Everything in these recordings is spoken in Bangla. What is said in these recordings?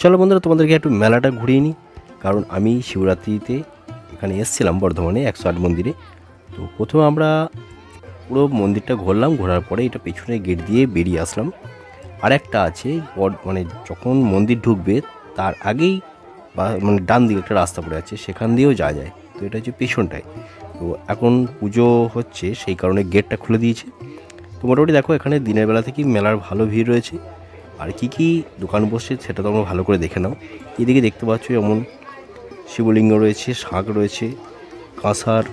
চলো বন্ধুরা, তোমাদেরকে একটু মেলাটা ঘুরিয়ে নিই। কারণ আমি শিবরাত্রিতে এখানে এসেছিলাম বর্ধমানে 108 মন্দিরে। তো প্রথমে আমরা পুরো মন্দিরটা ঘুরলাম, ঘোরার পরে এটা পেছনে গেট দিয়ে বেরিয়ে আসলাম। আর একটা আছে মানে যখন মন্দির ঢুকবে তার আগেই মানে ডান দিকে একটা রাস্তা পড়ে আছে, সেখান দিয়েও যাওয়া যায়। তো এটা হচ্ছে পেছনটায়। তো এখন পুজো হচ্ছে, সেই কারণে গেটটা খুলে দিয়েছে। তো মোটামুটি দেখো এখানে দিনের বেলা থেকেই মেলার ভালো ভিড় রয়েছে। আর কি কি দোকান বসছে সেটা তোমরা ভালো করে দেখে নাও। এদিকে দেখতে পাচ্ছ যেমন শিবলিঙ্গ রয়েছে, শাঁখ রয়েছে, কাঁসার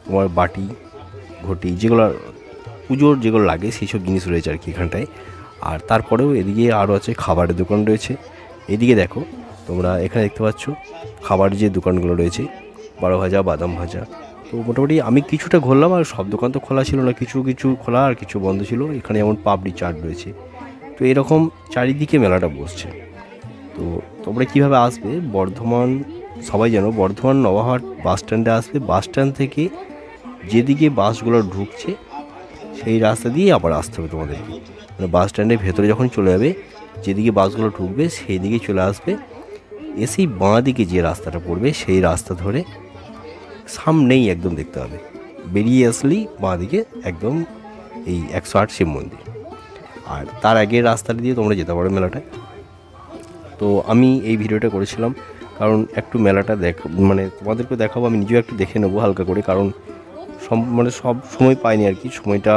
তোমার বাটি ঘটি, যেগুলো পুজোর যেগুলো লাগে সেই সব জিনিস রয়েছে আর কি এখানটায়। আর তারপরেও এদিকে আরও আছে খাবারের দোকান রয়েছে। এদিকে দেখো তোমরা এখানে দেখতে পাচ্ছ খাবারের যে দোকানগুলো রয়েছে, বড় ভাজা, বাদাম ভাজা। তো মোটামুটি আমি কিছুটা ঘুরলাম, আর সব দোকান তো খোলা ছিল না, কিছু কিছু খোলা আর কিছু বন্ধ ছিল। এখানে যেমন পাপড়ি চাট রয়েছে। তো এরকম চারিদিকে মেলাটা বসছে। তো তোমরা কীভাবে আসবে বর্ধমান, সবাই জানো বর্ধমান নবাহাট বাস স্ট্যান্ডে আসবে। বাস স্ট্যান্ড থেকে যেদিকে বাসগুলো ঢুকছে সেই রাস্তা দিয়ে আবার আসতে হবে তোমাদেরকে। মানে বাস স্ট্যান্ডের ভেতরে যখন চলে যাবে, যেদিকে বাসগুলো ঢুকবে সেই দিকে চলে আসবে। এসেই বাঁ দিকে যে রাস্তাটা পড়বে সেই রাস্তা ধরে সামনেই একদম দেখতে হবে, বেরিয়ে আসলেই বাঁ দিকে একদম এই 108 শিব মন্দির। আর তার আগে রাস্তাটা দিয়ে তোমরা যেতে পারো মেলাটায়। তো আমি এই ভিডিওটা করেছিলাম কারণ একটু মেলাটা মানে তোমাদেরকে দেখাবো, আমি নিজেও একটু দেখে নেবো হালকা করে। কারণ মানে সব সময় পাইনি আর কি, সময়টা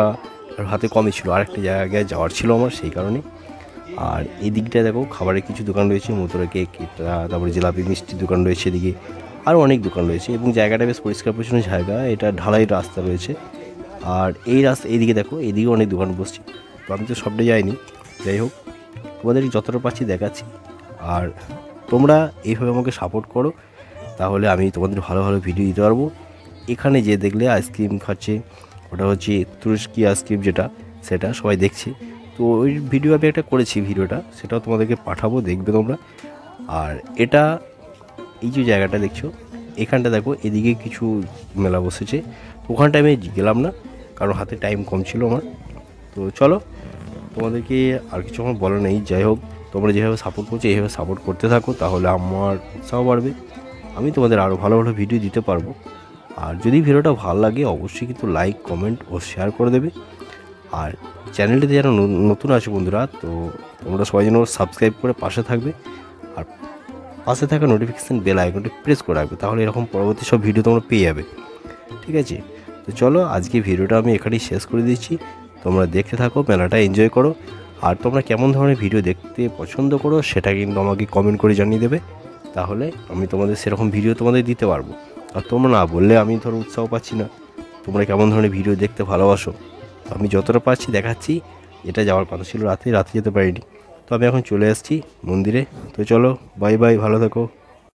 হাতে কমই ছিল, আরেকটা জায়গায় যাওয়ার ছিল আমার, সেই কারণে। আর এই দিকটায় দেখো খাবারের কিছু দোকান রয়েছে, মথুরা কেক, তারপরে জিলাপি মিষ্টির দোকান রয়েছে এদিকে, আরও অনেক দোকান রয়েছে। এবং জায়গাটা বেশ পরিষ্কার পরিচ্ছন্ন জায়গা, এটা ঢালাই রাস্তা রয়েছে। আর এই রাস্তা এইদিকে দেখো, এদিকে অনেক দোকান বসছে। তো আমি তো সবটাই যাইনি, যাই হোক তোমাদের যতটা পাচ্ছি দেখাচ্ছি। আর তোমরা এইভাবে আমাকে সাপোর্ট করো, তাহলে আমি তোমাদের ভালো ভালো ভিডিও দিতে পারবো। এখানে যে দেখলে আইসক্রিম খাচ্ছে, ওটা হচ্ছে তুরস্কি আইসক্রিম, যেটা সেটা সবাই দেখছে। তো ওই ভিডিও আমি একটা করেছি, ভিডিওটা সেটাও তোমাদেরকে পাঠাবো, দেখবে তোমরা। আর এটা এই যে জায়গাটা দেখছো, এখানটা দেখো এদিকে কিছু মেলা বসেছে। ওখানটায় আমি গেলাম না কারণ হাতে টাইম কম ছিল আমার। তো চলো, তোমাদেরকে আর কিছু আমার বলা নেই। যাই হোক, তোমরা যেভাবে সাপোর্ট করছো এইভাবে সাপোর্ট করতে থাকো, তাহলে আমার উৎসাহ বাড়বে, আমি তোমাদের আরও ভালো ভালো ভিডিও দিতে পারবো। আর যদি ভিডিওটা ভালো লাগে অবশ্যই কিন্তু লাইক, কমেন্ট ও শেয়ার করে দেবে। আর চ্যানেলটিতে যারা নতুন আছে বন্ধুরা, তো তোমরা সবাই যেন সাবস্ক্রাইব করে পাশে থাকবে। আর পাশে থাকা নোটিফিকেশান বেল আইকনটি প্রেস করে রাখবে, তাহলে এরকম পরবর্তী সব ভিডিও তোমরা পেয়ে যাবে। ঠিক আছে, তো চলো আজকে ভিডিওটা আমি এখানেই শেষ করে দিচ্ছি। তোমরা দেখতে থাকো, মেলাটা এনজয় করো। আর তোমরা কেমন ধরনের ভিডিও দেখতে পছন্দ করো সেটা কিন্তু আমাকে কমেন্ট করে জানিয়ে দেবে, তাহলে আমি তোমাদের সেরকম ভিডিও তোমাদের দিতে পারবো। আর তোমরা না বললে আমি ধরো উৎসাহ পাচ্ছি না, তোমরা কেমন ধরনের ভিডিও দেখতে ভালোবাসো। আমি যতটা পারছি দেখাচ্ছি। এটা যাওয়ার কথা ছিল রাতে যেতে পারিনি, তো আমি এখন চলে আসছি মন্দিরে। তো চলো, বাই বাই, ভালো থেকো।